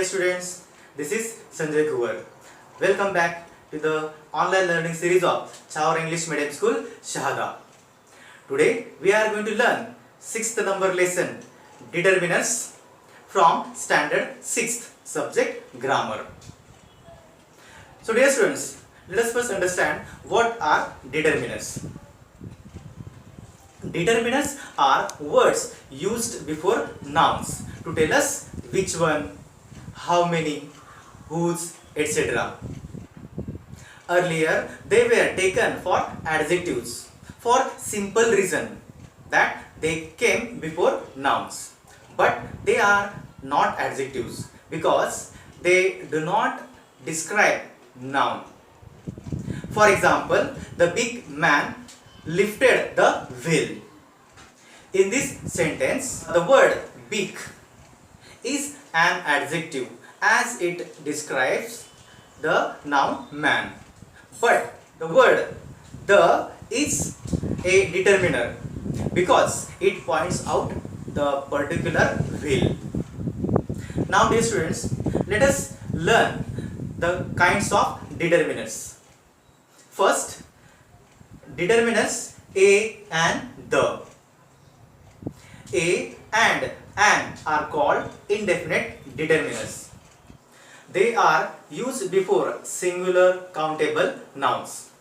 students, this is Sanjay Kuwar. Welcome back to the online learning series of Chawar English Medium School, Shahada. Today we are going to learn 6th number lesson determiners from standard 6th subject grammar. So dear students, let us first understand what are determiners. Determiners are words used before nouns to tell us which one, how many, whose, etc. Earlier, they were taken for adjectives for simple reason that they came before nouns. But they are not adjectives because they do not describe noun. For example, the big man lifted the wheel. In this sentence, the word big is an adjective as it describes the noun man. But the word the is a determiner because it points out the particular wheel. Now dear students, let us learn the kinds of determiners. First, determiners a and the. A and an are called indefinite determiners. They are used before singular countable nouns.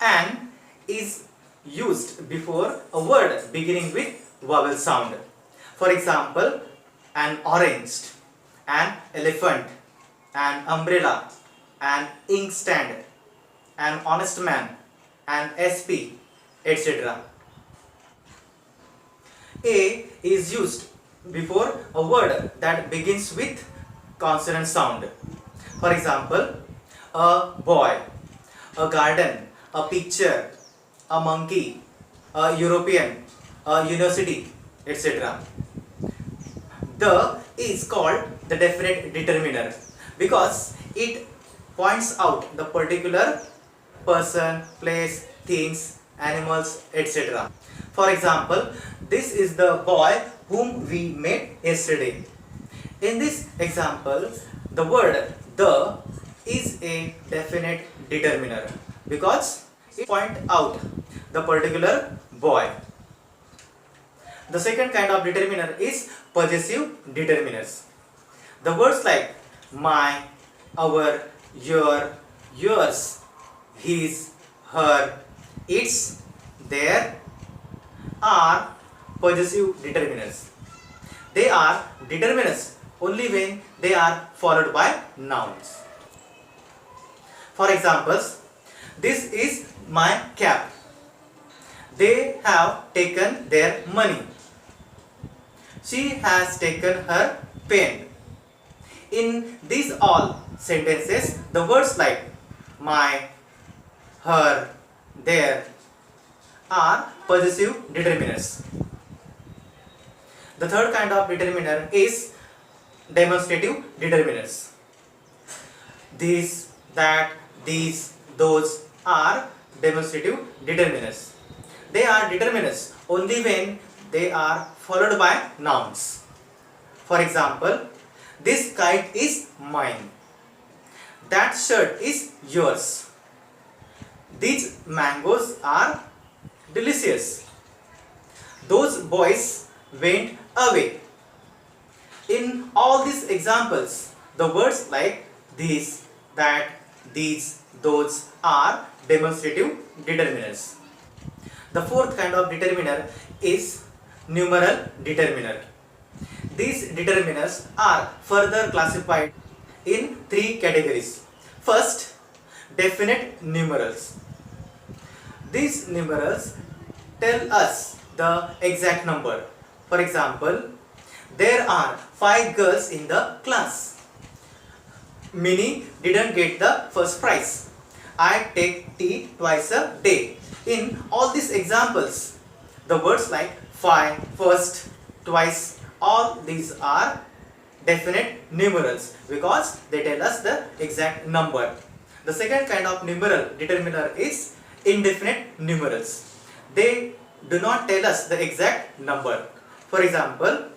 An is used before a word beginning with vowel sound. For example, an orange, an elephant, an umbrella, an inkstand, an honest man, an SP, etc. A is used before a word that begins with consonant sound. For example, a boy, a garden, a picture, a monkey, a European, a university, etc. The is called the definite determiner because it points out the particular person, place, things, animals, etc. For example, this is the boy whom we met yesterday. In this example, the word the is a definite determiner because it points out the particular boy. The second kind of determiner is possessive determiners. The words like my, our, your, yours, his, her, its, their are possessive determiners. They are determiners only when they are followed by nouns. For examples, this is my cap. They have taken their money. She has taken her pen. In these all sentences, the words like my, her, their are possessive determiners. The third kind of determiner is demonstrative determiners. These, that, these, those are demonstrative determiners. They are determiners only when they are followed by nouns. For example, this kite is mine. That shirt is yours. These mangoes are delicious. Those boys went away. In all these examples, the words like this, that, these, those are demonstrative determiners. The fourth kind of determiner is numeral determiner. These determiners are further classified in three categories. First, definite numerals. These numerals tell us the exact number. For example, there are 5 girls in the class. Minnie didn't get the first prize. I take tea twice a day. In all these examples, the words like 5, first, twice, all these are definite numerals because they tell us the exact number. The second kind of numeral determiner is indefinite numerals. They do not tell us the exact number. For example,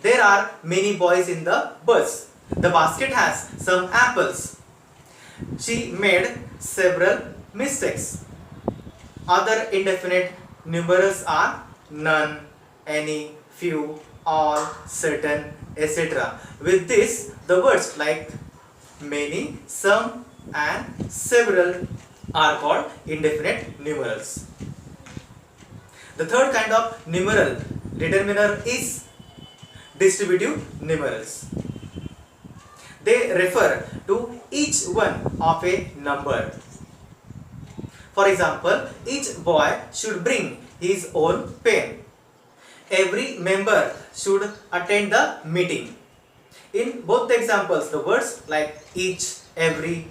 there are many boys in the bus. The basket has some apples. She made several mistakes. Other indefinite numerals are none, any, few, all, certain, etc. With this, the words like many, some, and several are called indefinite numerals. The third kind of numeral determiner is distributive numerals. They refer to each one of a number. For example, each boy should bring his own pen. Every member should attend the meeting. In both the examples, the words like each, every,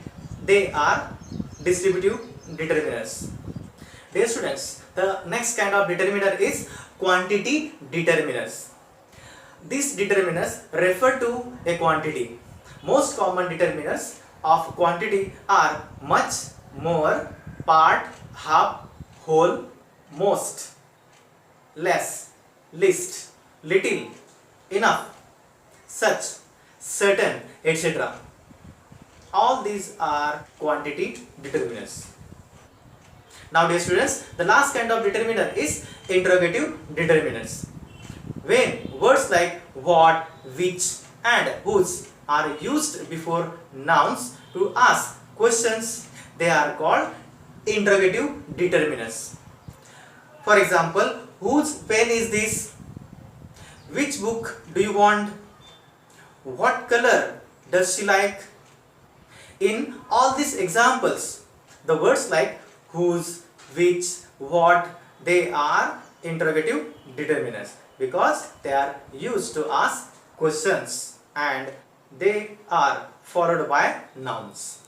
they are distributive determiners. Dear students, the next kind of determiner is quantity determiners. These determiners refer to a quantity. Most common determiners of quantity are much, more, part, half, whole, most, less, least, little, enough, such, certain, etc. All these are quantity determiners. Now dear students, the last kind of determiner is interrogative determinants. When words like what, which and whose are used before nouns to ask questions, they are called interrogative determinants. For example, whose pen is this? Which book do you want? What color does she like? In all these examples, the words like whose, which, what, they are interrogative determinants because they are used to ask questions and they are followed by nouns.